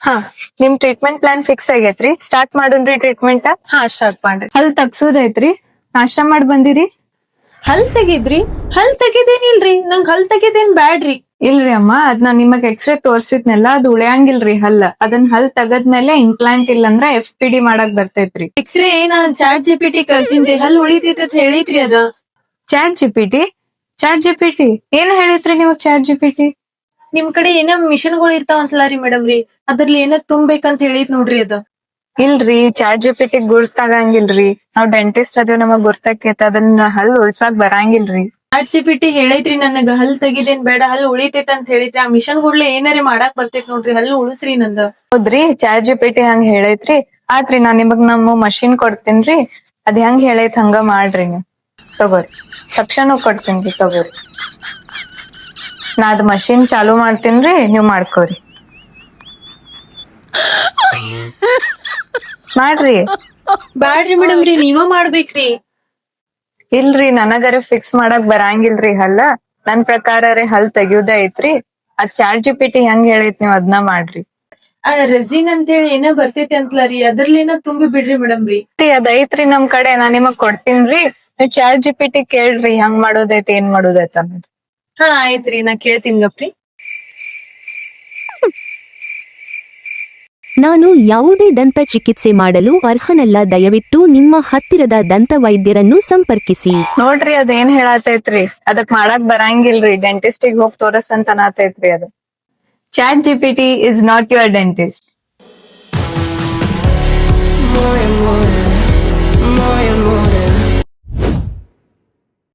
ಹಾ ನಿಮ್ treatment plan fix ಆಗೇತ್ರಿ. ಸ್ಟಾರ್ಟ್ ಮಾಡೋಣ್ರಿ ಟ್ರೀಟ್ಮೆಂಟ್. ಹಾ ಸ್ಟಾರ್ಟ್ ಮಾಡ್ರಿ. ಹಲ್ ತಗ್ಸೋದೈತ್ರಿ. ನಾಷ್ಟಾ ಮಾಡಿ ಬಂದಿರಿ? ಹಲ್ ತೆಗಿದ್ರಿ? ಹಲ್ ತೆಗಿದೇನಿಲ್ರಿ, ನಂಗ್ ಹಲ್ ತೆಗಿದೇನ್ ಬ್ಯಾಡ್ರಿ. ಇಲ್ರಿ ಅಮ್ಮ, ಅದ್ ನಾನ್ ನಿಮಗ್ ಎಕ್ಸ್ರೇ ತೋರ್ಸಿದ್ನೆಲ್ಲ ಅದು ಉಳಿಯಂಗಿಲ್ರಿ ಹಲ್. ಅದನ್ ಹಲ್ ತೆಗದ್ಮೇಲೆ ಇಂಪ್ಲಾಂಟ್ ಇಲ್ಲಂದ್ರ FPD ಮಾಡಕ್ ಬರ್ತೈತ್ರಿ. ಎಕ್ಸ್ರೇ ಏನ ಚಾಟ್ GPT ಕಳ್ಸಿನ್ರಿ, ಹಲ್ ಉಳಿತೈತಿ ಅಂತ ಹೇಳಿತ್ರಿ ಅದ. ಚಾಟ್ ಜಿಪಿಟಿ ಏನ್ ಹೇಳಿತ್ರಿ ನಿಮಗ್ ಚಾಟ್ ಜಿಪಿಟಿ? ನಿಮ್ ಕಡೆ ಏನ ಮಿಷನ್ಗಳು ಇರ್ತಾವಂತಲ್ಲ ರೀ ಮೇಡಮ್ ರೀ, ಅದ್ರಲ್ಲಿ ಏನ ತುಂಬೇಕಂತ ಹೇಳಿತ್ ನೋಡ್ರಿ ಅದ. ಇಲ್ರಿ, ಚಾಟ್ ಜಿಪಿಟಿ ಗುರ್ತಾಗಂಗಿಲ್ರಿ. ನಾವ್ ಡೆಂಟಿಸ್ಟ್ ಅದೇವ್, ನಮಗ್ ಗುರ್ತಾಕೇತ. ಅದನ್ನ ಹಲ್ ಉಳ್ಸಾಕ್ ಬರಂಗಿಲ್ರಿ. ಚಾಟ್ GPT ಹೇಳೈತ್ರಿ ನನಗ ಹಲ್ ತೆಗಿದೇನ್ ಬೇಡ, ಹಲ್ ಉಳಿತೈತಿ ಅಂತ ಹೇಳಿತ್ರಿ. ಆ ಮಿಷನ್ ಗುಡ್ಲೆ ಏನಾರೇ ಮಾಡಾಕ್ ಬರ್ತೈತ್ ನೋಡ್ರಿ, ಹಲ್ ಉಳಿಸ್ರಿ ನಂದ. ಹೌದ್ರಿ, ಚಾಟ್ ಜಿಪಿಟಿ ಹಂಗ ಹೇಳೈತ್ರಿ. ಆತ್ರಿ, ನಾನ್ ನಿಮಗ್ ನಮ್ಮ ಮಷಿನ್ ಕೊಡ್ತೀನ್ರಿ. ಅದ್ ಹೆಂಗ್ ಹೇಳೈತ್ ಹಂಗ ಮಾಡ್ರಿ ನೀವ್. ತಗೋರಿ, ಸಕ್ಷನ್ ಕೊಡ್ತೀನ್ರಿ, ತಗೋರಿ. ನಾ ಅದ್ ಮಷಿನ್ ಚಾಲೂ ಮಾಡ್ತೀನ್ರಿ, ನೀವ್ ಮಾಡ್ಕೋರಿ. ಮಾಡ್ರಿ. ಬ್ಯಾಡ್ರಿ ಮೇಡಮ್ ರೀ, ನೀವ ಮಾಡ್ಬೇಕ್ರಿ. ಇಲ್ರಿ, ನನಗರ ಫಿಕ್ಸ್ ಮಾಡಕ್ ಬರಂಗಿಲ್ರಿ ಹಲ್ಲ. ನನ್ ಪ್ರಕಾರ ರೀ ಹಲ್ ತೆಗಿಯೋದ ಐತ್ರಿ. ಅದ್ ಚಾಟ್ ಜಿಪಿಟಿ ಹೆಂಗ್ ಹೇಳೈತ್ ನೀವ್ ಅದ್ನ ಮಾಡ್ರಿ. ಆ ರೆಸಿನ್ ಅಂತ ಹೇಳಿ ಏನೋ ಬರ್ತೈತಿ ಅಂತಲ ರೀ, ಅದ್ರಲ್ಲೇನ ತುಂಬಿ ಬಿಡ್ರಿ ಮೇಡಮ್ ರೀ. ಅದ್ ಐತ್ರಿ ನಮ್ ಕಡೆ, ನಾ ನಿಮಗ್ ಕೊಡ್ತೀನ್ರಿ. ನೀವ್ ಚಾಟ್ ಜಿಪಿಟಿ ಕೇಳ್ರಿ ಹೆಂಗ್ ಮಾಡೋದೈತಿ ಏನ್ ಮಾಡೋದೈತ ಅನ್ನೋದು. ಹಾ ಆಯ್ತ್ರಿ, ನಾ ಕೇಳ್ತೀನಿ ಗಪ್ರಿ. ನಾನು ಯಾವುದೇ ದಂತ ಚಿಕಿತ್ಸೆ ಮಾಡಲು ಅರ್ಹನಲ್ಲ, ದಯವಿಟ್ಟು ನಿಮ್ಮ ಹತ್ತಿರದ ದಂತ ವೈದ್ಯರನ್ನು ಸಂಪರ್ಕಿಸಿ. ನೋಡ್ರಿ, ಅದೇನ್ ಹೇಳತೈತ್ರಿ, ಅದಕ್ ಮಾಡಕ್ ಬರಂಗಿಲ್ರಿ. ಡೆಂಟಿಸ್ಟಿಗ್ ಹೋಗ್ ತೋರಸ್ ಅಂತ ಅನ್ನತೈತ್ರಿ ಅದು. ChatGPT is not your dentist. More and more